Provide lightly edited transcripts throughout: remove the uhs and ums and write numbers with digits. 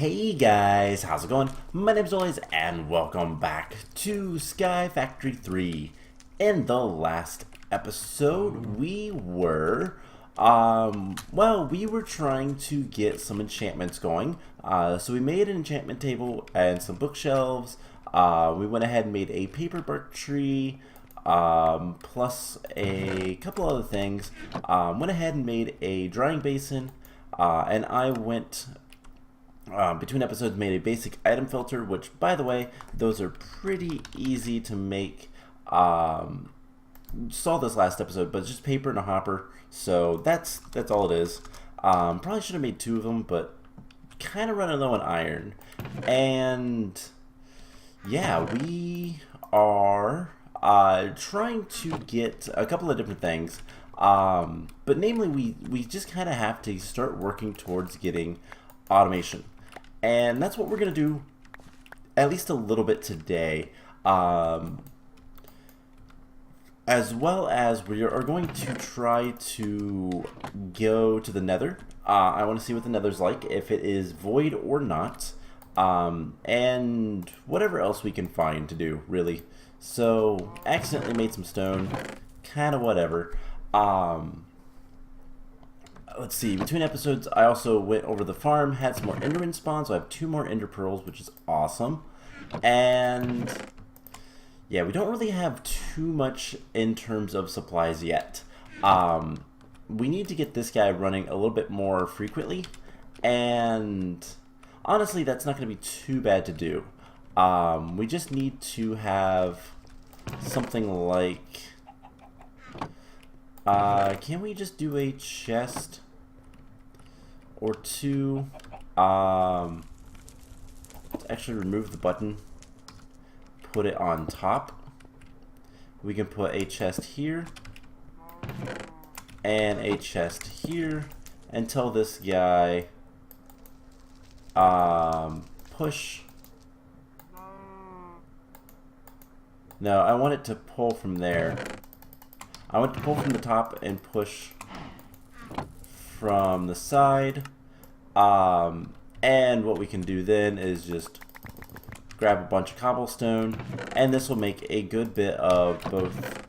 Hey guys, how's it going? My name's Always, and welcome back to Sky Factory 3. In the last episode, we were trying to get some enchantments going. So we made an enchantment table and some bookshelves. We went ahead and made a paper bark tree, plus a couple other things. Went ahead and made a drying basin, and I went between episodes made a basic item filter, which, by the way, those are pretty easy to make. Saw this last episode, but it's just paper and a hopper, so that's all it is. Probably should have made two of them, but kind of running low on iron. And yeah, we are trying to get a couple of different things, but namely we just kind of have to start working towards getting automation. And that's what we're going to do, at least a little bit today, as well as we are going to try to go to the Nether. I want to see what the Nether's like, if it is void or not, and whatever else we can find to do, really. So, accidentally made some stone, kind of whatever. Let's see, between episodes, I also went over the farm, had some more enderman spawns, so I have 2 more ender pearls, which is awesome. And yeah, we don't really have too much in terms of supplies yet. We need to get this guy running a little bit more frequently, and honestly, that's not going to be too bad to do. We just need to have something like... can we just do a chest or two? Let's actually remove the button, put it on top. We can put a chest here and a chest here and tell this guy push. No, I want it to pull from there. I want to pull from the top and push from the side. And what we can do then is just grab a bunch of cobblestone, and this will make a good bit of both.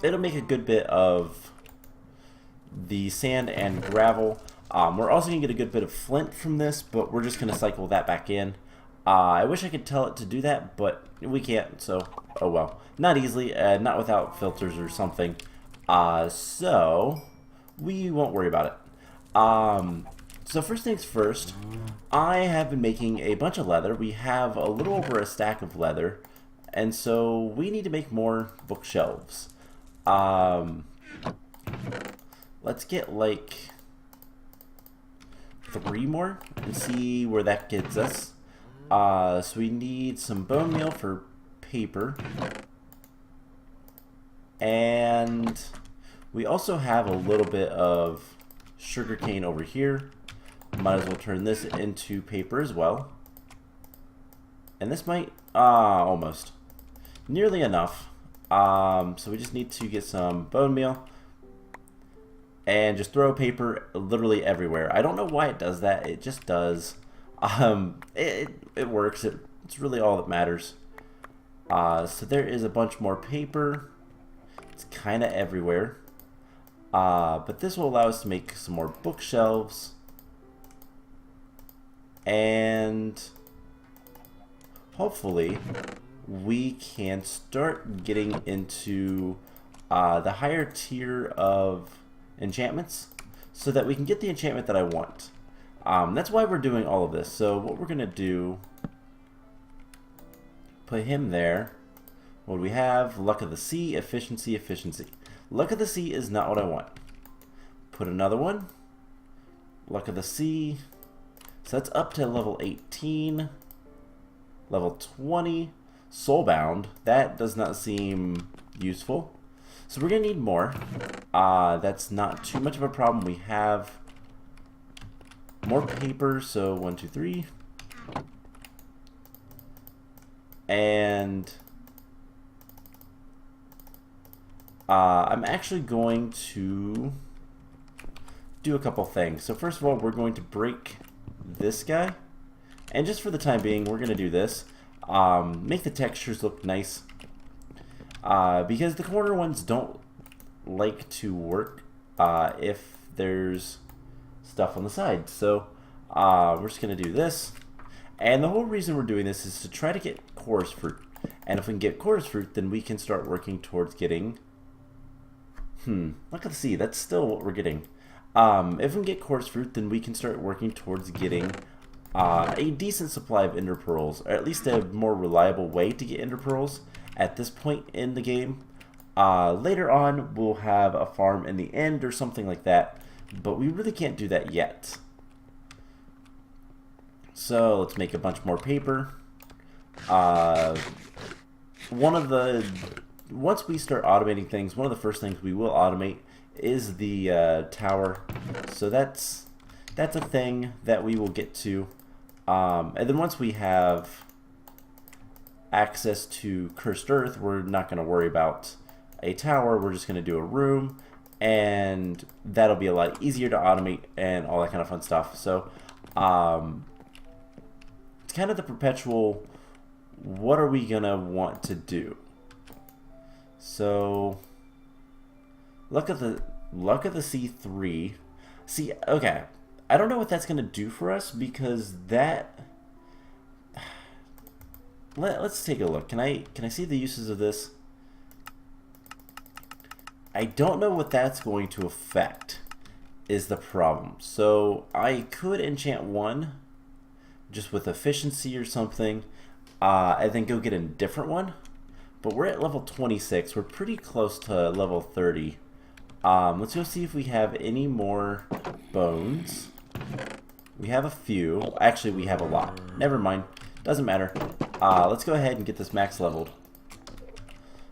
It'll make a good bit of the sand and gravel. We're also going to get a good bit of flint from this, but we're just going to cycle that back in. I wish I could tell it to do that, but we can't, so oh well. Not easily, not without filters or something. So we won't worry about it. So first things first, I have been making a bunch of leather. We have a little over a stack of leather, and so we need to make more bookshelves. Let's get like 3 more and see where that gets us. So we need some bone meal for paper, and we also have a little bit of sugarcane over here. Might as well turn this into paper as well. And this might, almost. Nearly enough. So we just need to get some bone meal and just throw paper literally everywhere. I don't know why it does that. It just does. It works. It's really all that matters. So there is a bunch more paper. It's kind of everywhere. But this will allow us to make some more bookshelves. And hopefully we can start getting into the higher tier of enchantments so that we can get the enchantment that I want. That's why we're doing all of this. So what we're going to do, put him there. What do we have? Luck of the Sea, efficiency, efficiency. Luck of the Sea is not what I want. Put another one. Luck of the Sea. So that's up to level 18. Level 20. Soulbound. That does not seem useful. So we're going to need more. That's not too much of a problem. We have more paper, so 1, 2, 3. And I'm actually going to do a couple things. So first of all, we're going to break this guy. And just for the time being, we're going to do this. Make the textures look nice. Because the corner ones don't like to work if there's stuff on the side. So we're just going to do this. And the whole reason we're doing this is to try to get chorus fruit. And if we can get chorus fruit, then we can start working towards getting... look at the sea. That's still what we're getting. If we can get chorus fruit, then we can start working towards getting a decent supply of ender pearls, or at least a more reliable way to get ender pearls at this point in the game. Later on, we'll have a farm in the end or something like that, but we really can't do that yet. So let's make a bunch more paper. Once we start automating things, one of the first things we will automate is the tower. So that's a thing that we will get to. And then once we have access to cursed earth, we're not going to worry about a tower. We're just going to do a room, and that'll be a lot easier to automate and all that kind of fun stuff. So it's kind of the perpetual, what are we going to want to do? So look at the C3. See, okay, I don't know what that's going to do for us, because that... Let's take a look. Can I see the uses of this? I don't know what that's going to affect, is the problem. So I could enchant one just with efficiency or something, and then go get a different one. But we're at level 26. We're pretty close to level 30. Let's go see if we have any more bones. We have a few. Actually, we have a lot. Never mind. Doesn't matter. Let's go ahead and get this max leveled.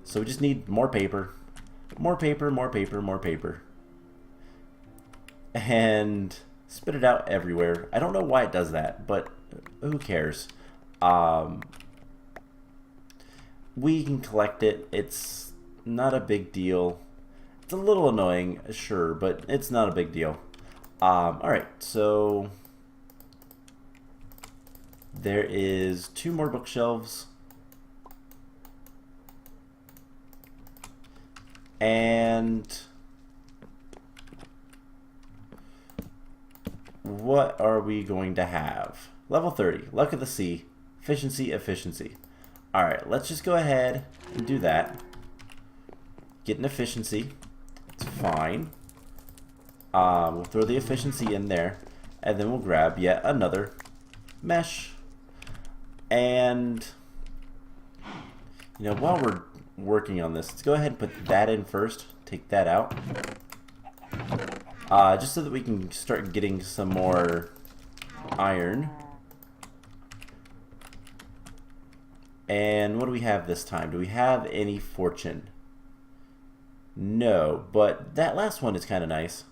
So we just need more paper. More paper, more paper, more paper. And spit it out everywhere. I don't know why it does that, but who cares? We can collect it. It's not a big deal. It's a little annoying, sure, but it's not a big deal. Alright, so there is 2 more bookshelves. And what are we going to have? Level 30, Luck of the Sea, efficiency, efficiency. Alright, let's just go ahead and do that. Get an efficiency. It's fine. We'll throw the efficiency in there, and then we'll grab yet another mesh. And, you know, while we're working on this, let's go ahead and put that in first. Take that out. Just so that we can start getting some more iron. And what do we have this time? Do we have any fortune? No, but that last one is kind of nice.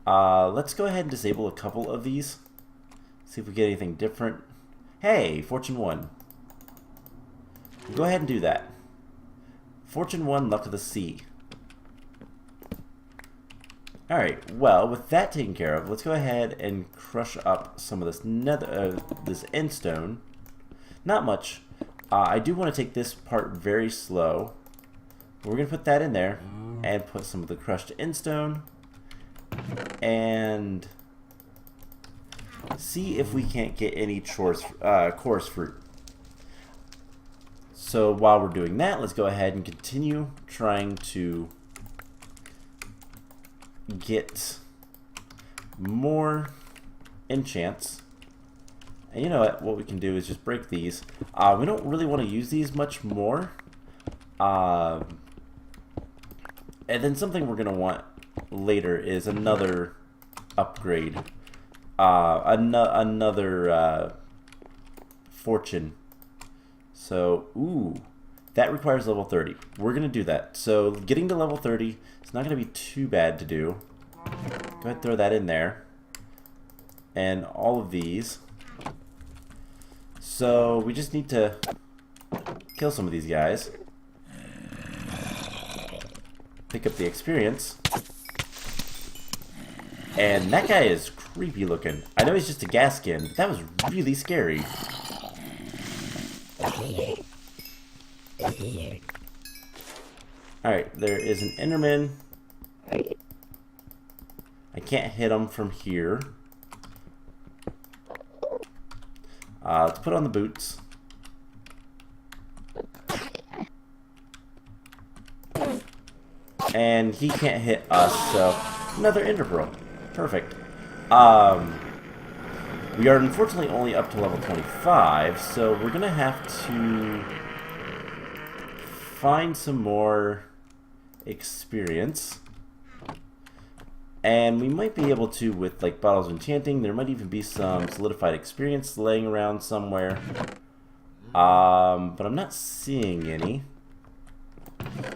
Let's go ahead and disable a couple of these. See if we get anything different. Hey, Fortune 1. Go ahead and do that. Fortune 1, Luck of the Sea. Alright, well, with that taken care of, let's go ahead and crush up some of this this end stone. Not much. I do want to take this part very slow. We're going to put that in there and put some of the crushed end stone. And see if we can't get any chorus fruit. So while we're doing that, let's go ahead and continue trying to get more enchants. And you know what we can do is just break these. We don't really want to use these much more. And then something we're going to want later is another upgrade. Another fortune. So, ooh, that requires level 30. We're going to do that. So getting to level 30, it's not going to be too bad to do. Go ahead and throw that in there. And all of these. So we just need to kill some of these guys. Pick up the experience. And that guy is creepy looking. I know he's just a gas skin, but that was really scary. Alright, there is an Enderman. I can't hit him from here. Let's put on the boots. And he can't hit us, so another Ender Pearl. Perfect. We are unfortunately only up to level 25, so we're gonna have to find some more experience. And we might be able to with like bottles of enchanting. There might even be some solidified experience laying around somewhere. But I'm not seeing any.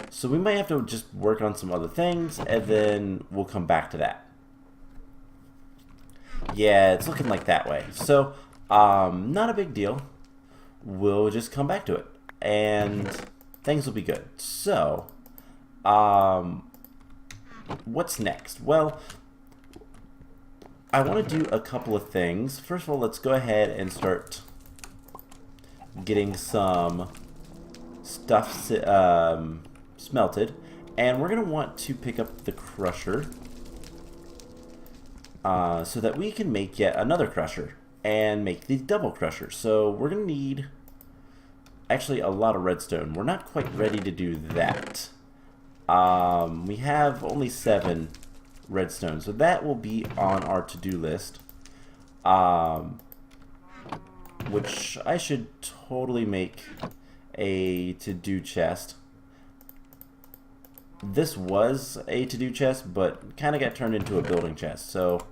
So we might have to just work on some other things, and then we'll come back to that. Yeah, it's looking like that way. So, not a big deal. We'll just come back to it, and things will be good. So, what's next? Well, I want to do a couple of things. First of all, let's go ahead and start getting some stuff smelted, and we're going to want to pick up the crusher so that we can make yet another crusher and make the double crusher. So we're going to need actually a lot of redstone. We're not quite ready to do that. We have only 7 redstone, so that will be on our to-do list, which I should totally make a to-do chest. This was a to-do chest, but kind of got turned into a building chest, so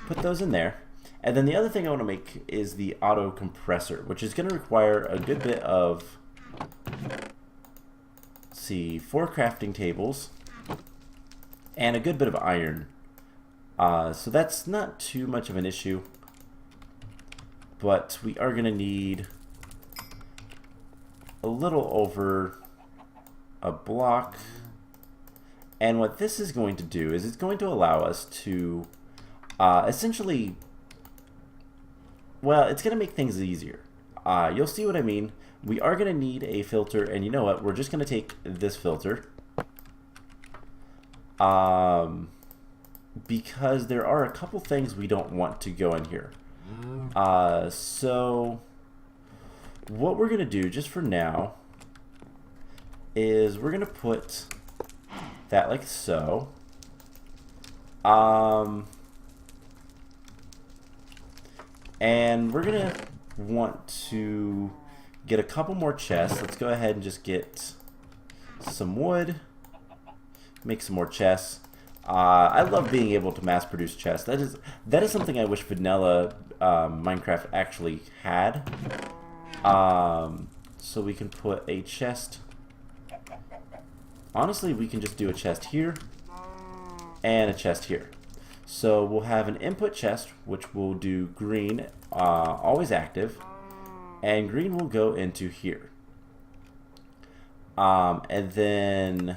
put those in there. And then the other thing I want to make is the auto compressor, which is going to require a good bit of, let's see, 4 crafting tables and a good bit of iron. So that's not too much of an issue, but we are going to need a little over a block. And what this is going to do is it's going to allow us to essentially, well, it's going to make things easier. You'll see what I mean. We are going to need a filter, and you know what? We're just going to take this filter because there are a couple things we don't want to go in here. So what we're going to do just for now is we're going to put that like so. And we're going to want to get a couple more chests. Let's go ahead and just get some wood, make some more chests. I love being able to mass produce chests. That is something I wish vanilla Minecraft actually had. So we can put a chest. Honestly, we can just do a chest here and a chest here. So we'll have an input chest, which will do green, always active, and green will go into here. And then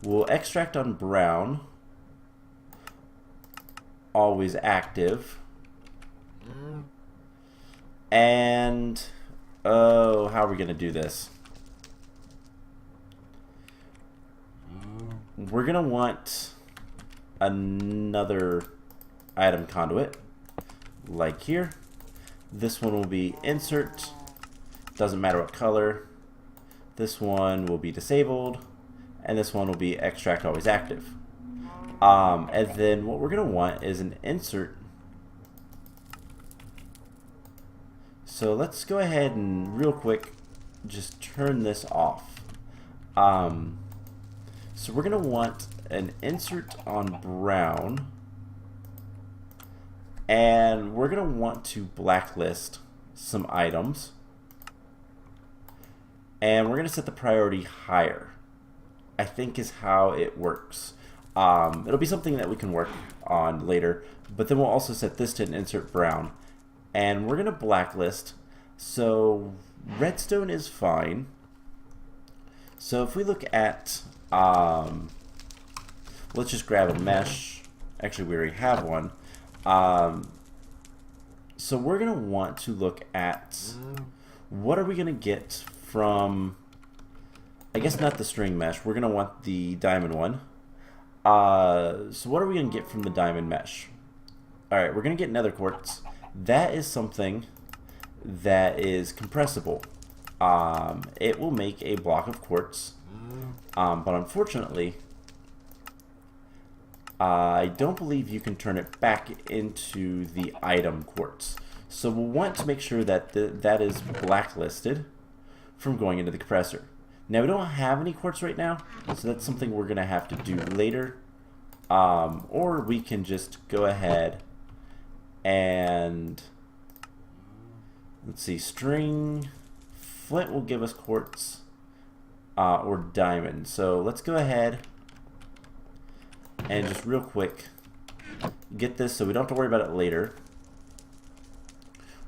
we'll extract on brown, always active, and oh, how are we going to do this? We're going to want another item conduit, like here. This one will be insert, doesn't matter what color. This one will be disabled, and this one will be extract always active. And then what we're going to want is an insert. So let's go ahead and real quick just turn this off. So we're going to want an insert on brown, and we're going to want to blacklist some items, and we're going to set the priority higher, I think is how it works. It'll be something that we can work on later, but then we'll also set this to an insert brown, and we're going to blacklist. So redstone is fine. So if we look at let's just grab a mesh, Actually, we already have one. So we're going to want to look at what are we going to get from, I guess not the string mesh. We're going to want the diamond one. So what are we going to get from the diamond mesh? Alright, we're going to get nether quartz. That is something that is compressible. It will make a block of quartz. But unfortunately, I don't believe you can turn it back into the item quartz. So we'll want to make sure that that is blacklisted from going into the compressor. Now we don't have any quartz right now, so that's something we're going to have to do later. Or we can just go ahead and, let's see, string, flint will give us quartz, or diamond. So let's go ahead and just real quick get this so we don't have to worry about it later.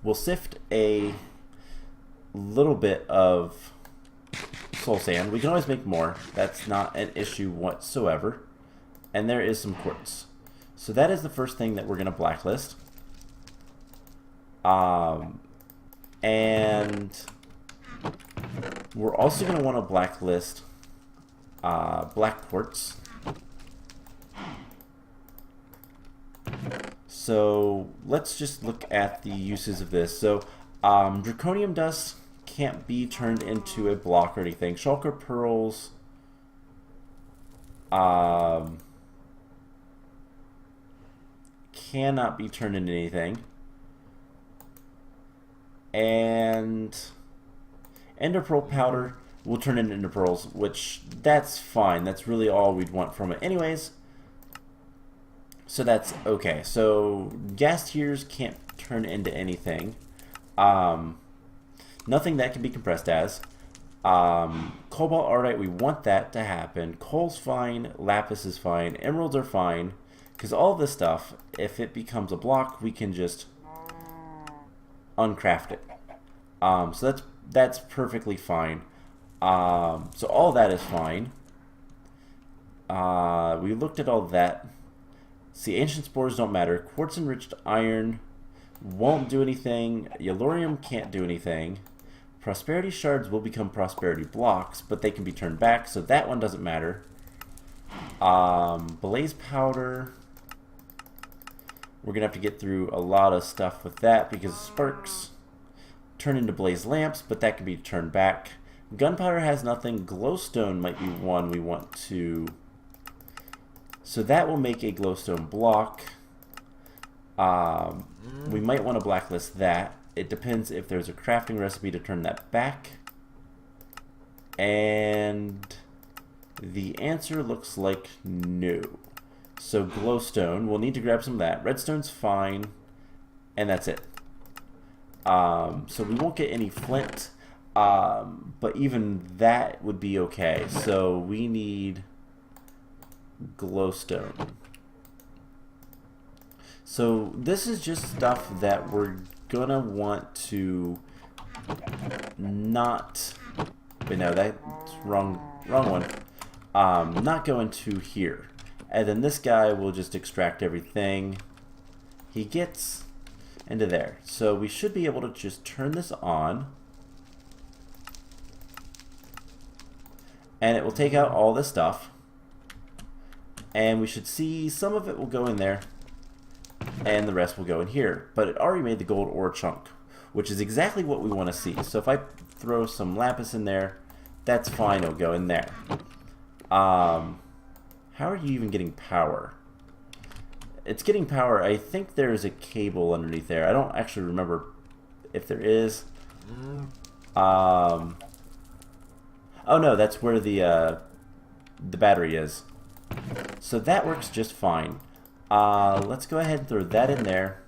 We'll sift a little bit of soul sand. We can always make more. That's not an issue whatsoever. And there is some quartz. So that is the first thing that we're going to blacklist. And we're also going to want to blacklist black quartz. So let's just look at the uses of this. So draconium dust can't be turned into a block or anything. Shulker pearls cannot be turned into anything. And ender pearl powder will turn into ender pearls, which that's fine. That's really all we'd want from it anyways. So that's okay. So gas tears can't turn into anything. Nothing that can be compressed as. Cobalt ardite, we want that to happen. Coal's fine. Lapis is fine. Emeralds are fine. Because all this stuff, if it becomes a block, we can just uncraft it. So that's perfectly fine. So all that is fine. We looked at all that. See, ancient spores don't matter. Quartz enriched iron won't do anything. Yellorium can't do anything. Prosperity shards will become prosperity blocks, but they can be turned back, so that one doesn't matter. Blaze powder. We're going to have to get through a lot of stuff with that because sparks turn into blaze lamps, but that can be turned back. Gunpowder has nothing. Glowstone might be one we want to... So that will make a glowstone block. We might want to blacklist that. It depends if there's a crafting recipe to turn that back. And the answer looks like no. So glowstone, we'll need to grab some of that. Redstone's fine. And that's it. So we won't get any flint. But even that would be okay. So we need glowstone. So this is just stuff that we're gonna want to not, but no, that's wrong one. Not go into here. And then this guy will just extract everything he gets into there. So we should be able to just turn this on. And it will take out all this stuff. And we should see some of it will go in there. And the rest will go in here. But it already made the gold ore chunk, which is exactly what we want to see. So if I throw some lapis in there, that's fine. It'll go in there. How are you even getting power? It's getting power. I think there's a cable underneath there. I don't actually remember if there is. Oh no, that's where the battery is. So that works just fine. Let's go ahead and throw that in there.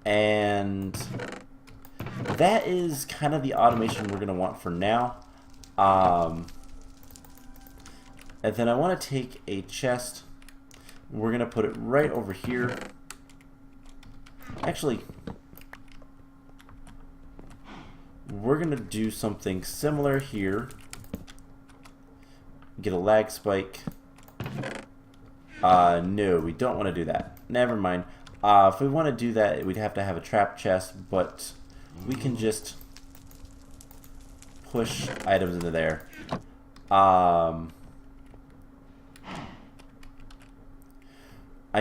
And that is kind of the automation we're going to want for now. And then I want to take a chest. We're going to put it right over here. Actually, we're going to do something similar here. Get a lag spike. No, we don't want to do that. Never mind. If we want to do that, we'd have to have a trap chest, but we can just push items into there. I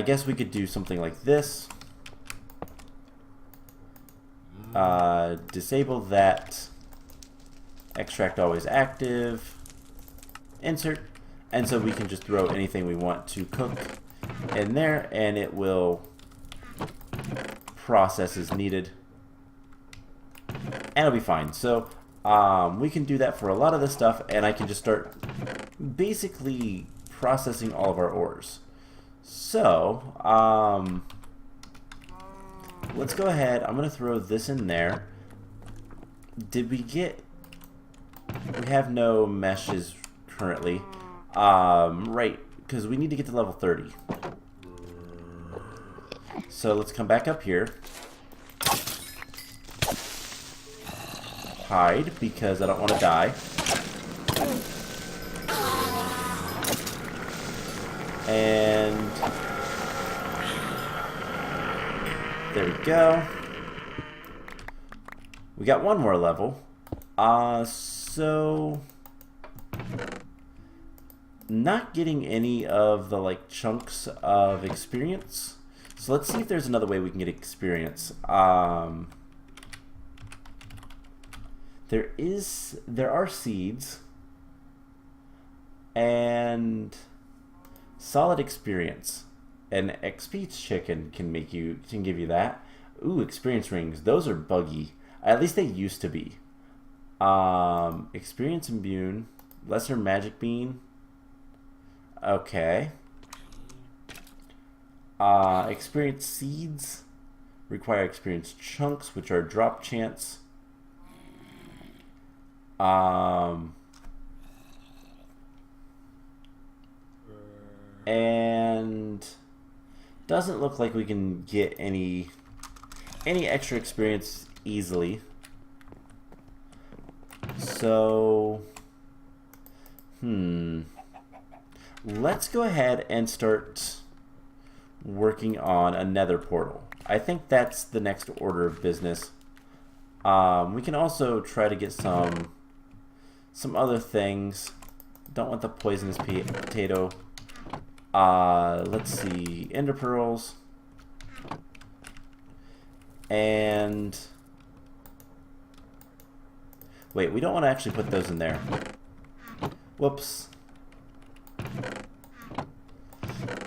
guess we could do something like this. Disable that. Extract always active. Insert. And so we can just throw anything we want to cook in there, and it will process as needed. And it'll be fine. So we can do that for a lot of this stuff, and I can just start basically processing all of our ores. So let's go ahead. I'm going to throw this in there. Did we get... We have no meshes currently. Right, because we need to get to level 30. So let's come back up here. Hide, because I don't want to die. And there we go. We got one more level. So not getting any of the like chunks of experience. So let's see if there's another way we can get experience. There are seeds and solid experience. An XP chicken can give you that. Ooh, experience rings. Those are buggy. At least they used to be. Experience immune. Lesser magic bean. Okay. Experience seeds require experience chunks, which are drop chance. And doesn't look like we can get any extra experience easily. So, let's go ahead and start working on a Nether portal. I think that's the next order of business. We can also try to get some other things. Don't want the poisonous potato. Let's see, ender pearls. And wait, we don't want to actually put those in there. Whoops.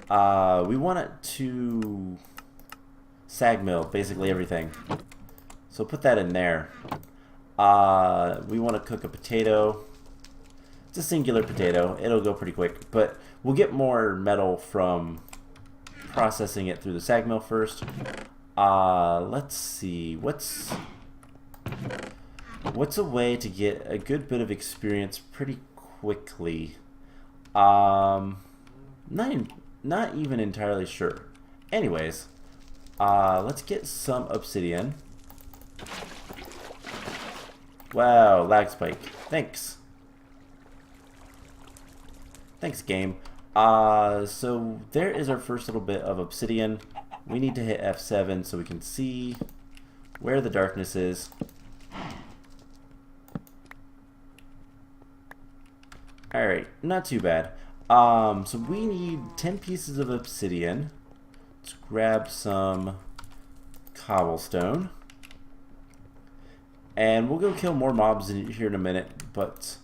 We want it to sag mill basically everything. So put that in there. We want to cook a potato. It's a singular potato. It'll go pretty quick, but we'll get more metal from processing it through the sag mill first. Let's see. What's a way to get a good bit of experience pretty quickly? Not even entirely sure. Anyways, let's get some obsidian. Wow, lag spike. Thanks. Thanks, game. So there is our first little bit of obsidian. We need to hit F7 so we can see where the darkness is. Alright, not too bad. So we need 10 pieces of obsidian. Let's grab some cobblestone. And we'll go kill more mobs here in a minute, but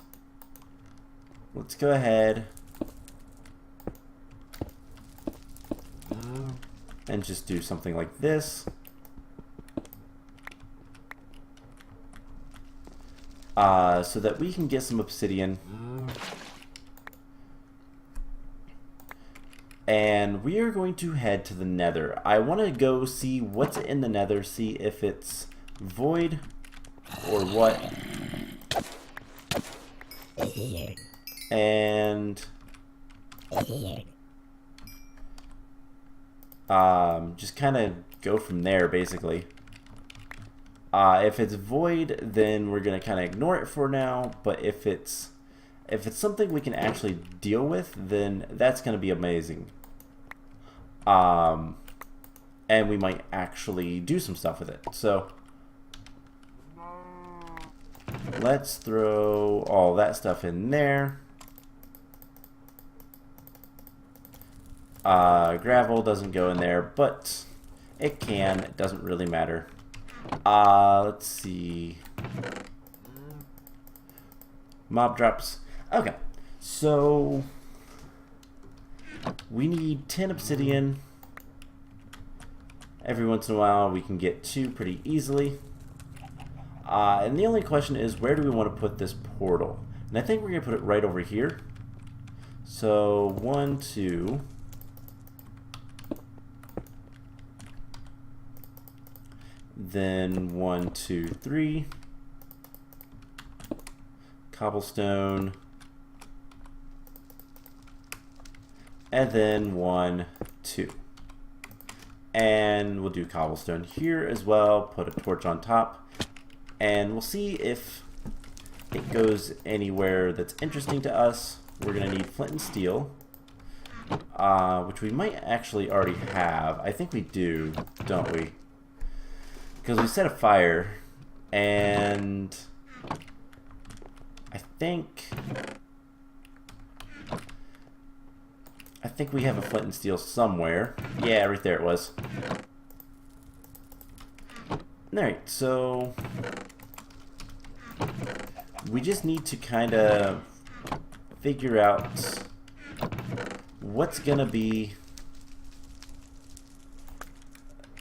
let's go ahead and just do something like this. So that we can get some obsidian. And we are going to head to the Nether. I want to go see what's in the Nether, see if it's void or what. And just kind of go from there, basically. If it's void, then we're gonna kind of ignore it for now. But if it's something we can actually deal with, then that's gonna be amazing. And we might actually do some stuff with it. So let's throw all that stuff in there. Gravel doesn't go in there, but it can. It doesn't really matter. Let's see. Mob drops. Okay, so we need 10 obsidian. Every once in a while we can get 2 pretty easily. And the only question is, where do we want to put this portal? And I think we're going to put it right over here. So 1, 2. Then 1, 2, 3. Cobblestone. And then 1, 2. And we'll do cobblestone here as well. Put a torch on top. And we'll see if it goes anywhere that's interesting to us. We're going to need flint and steel. Which we might actually already have. I think we do, don't we? Because we set a fire. And I think we have a flint and steel somewhere. Yeah, right there it was. Alright, so we just need to kind of figure out what's gonna be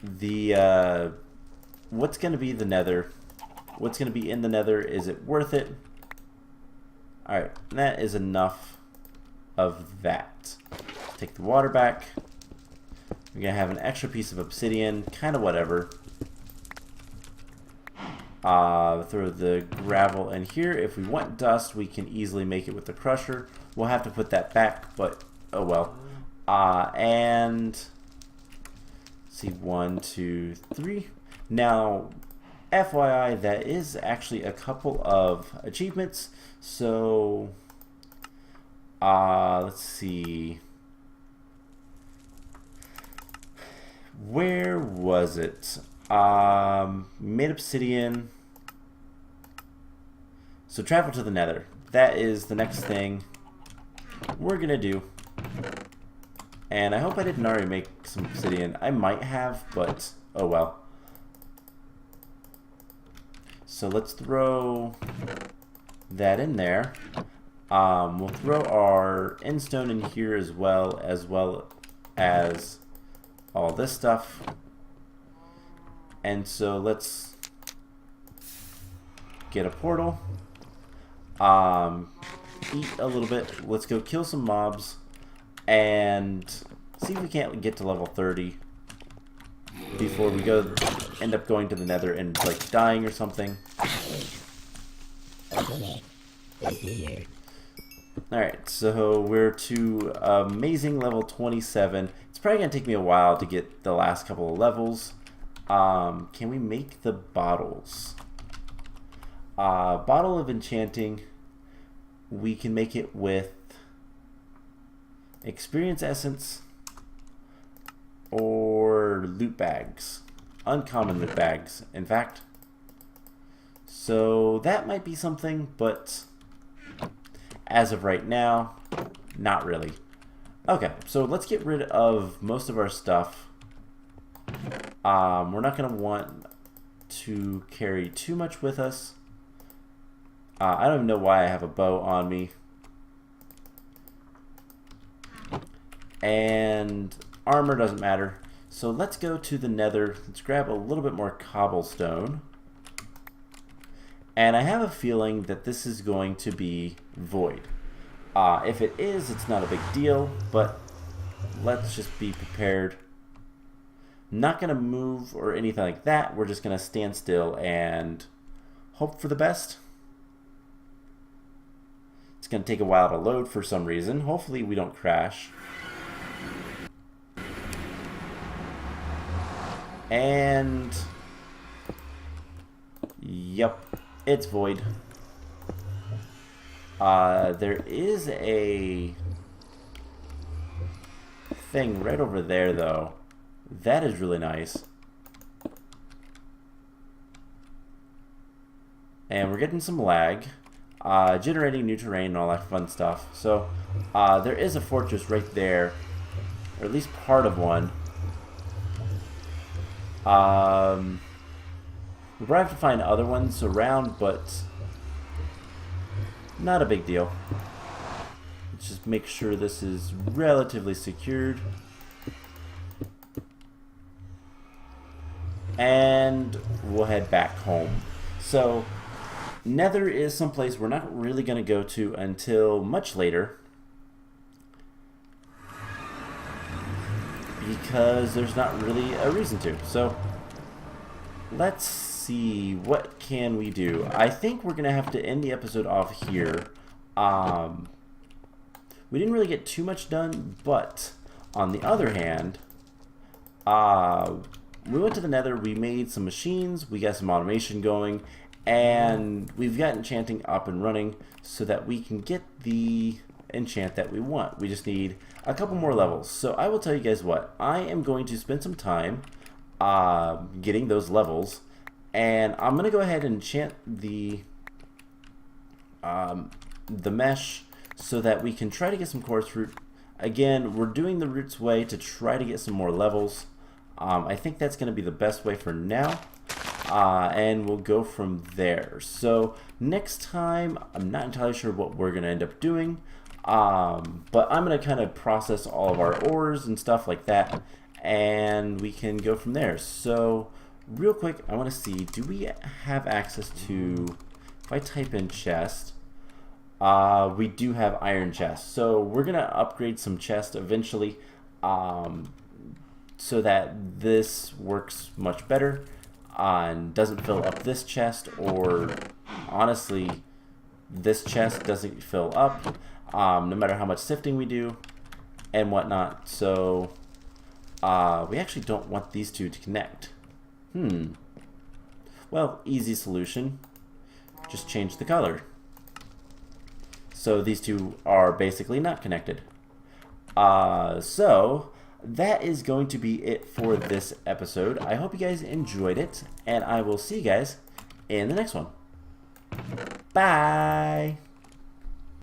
the Nether. What's gonna be in the Nether? Is it worth it? Alright, that is enough of that. Take the water back. We're gonna have an extra piece of obsidian, kind of whatever. Throw the gravel in here. If we want dust, we can easily make it with the crusher. We'll have to put that back, but oh well. And see, 1, 2, 3. Now, FYI, that is actually a couple of achievements. So, let's see. Where was it? Made obsidian. So travel to the Nether. That is the next thing we're gonna do. And I hope I didn't already make some obsidian. I might have, but oh well. So let's throw that in there. We'll throw our endstone in here as well as all this stuff. And so let's get a portal. Eat a little bit. Let's go kill some mobs and see if we can't get to level 30 before we end up going to the Nether and like dying or something. Alright, so we're to amazing level 27. It's probably going to take me a while to get the last couple of levels. Can we make the bottles? Bottle of enchanting. We can make it with experience essence or loot bags. Uncommon loot bags, in fact. So that might be something, but as of right now, not really. Okay, so let's get rid of most of our stuff. We're not going to want to carry too much with us. I don't even know why I have a bow on me. And armor doesn't matter. So let's go to the Nether. Let's grab a little bit more cobblestone. And I have a feeling that this is going to be void. If it is, it's not a big deal, but let's just be prepared. Not going to move or anything like that. We're just going to stand still and hope for the best. It's going to take a while to load for some reason. Hopefully we don't crash. And yep, it's void. There is a thing right over there, though. That is really nice. And we're getting some lag. Generating new terrain and all that fun stuff. So, there is a fortress right there. Or at least part of one. We probably have to find other ones around, but not a big deal. Let's just make sure this is relatively secured. And we'll head back home. So, Nether is someplace we're not really going to go to until much later. Because there's not really a reason to. So, let's see, what can we do? I think we're going to have to end the episode off here. We didn't really get too much done, but on the other hand, we went to the Nether, we made some machines, we got some automation going, and we've got enchanting up and running so that we can get the enchant that we want. We just need a couple more levels. So I will tell you guys what, I am going to spend some time getting those levels, and I'm going to go ahead and enchant the mesh so that we can try to get some coarse root. Again, we're doing the roots way to try to get some more levels. I think that's going to be the best way for now, and we'll go from there. So next time, I'm not entirely sure what we're going to end up doing, but I'm going to kind of process all of our ores and stuff like that, and we can go from there. So real quick, I want to see, do we have access to, if I type in chest, we do have iron chest. So we're going to upgrade some chest eventually, so that this works much better and doesn't fill up this chest, or honestly this chest doesn't fill up no matter how much sifting we do and whatnot. So we actually don't want these two to connect. Well, easy solution, just change the color. So these two are basically not connected. So that is going to be it for this episode. I hope you guys enjoyed it, and I will see you guys in the next one. Bye!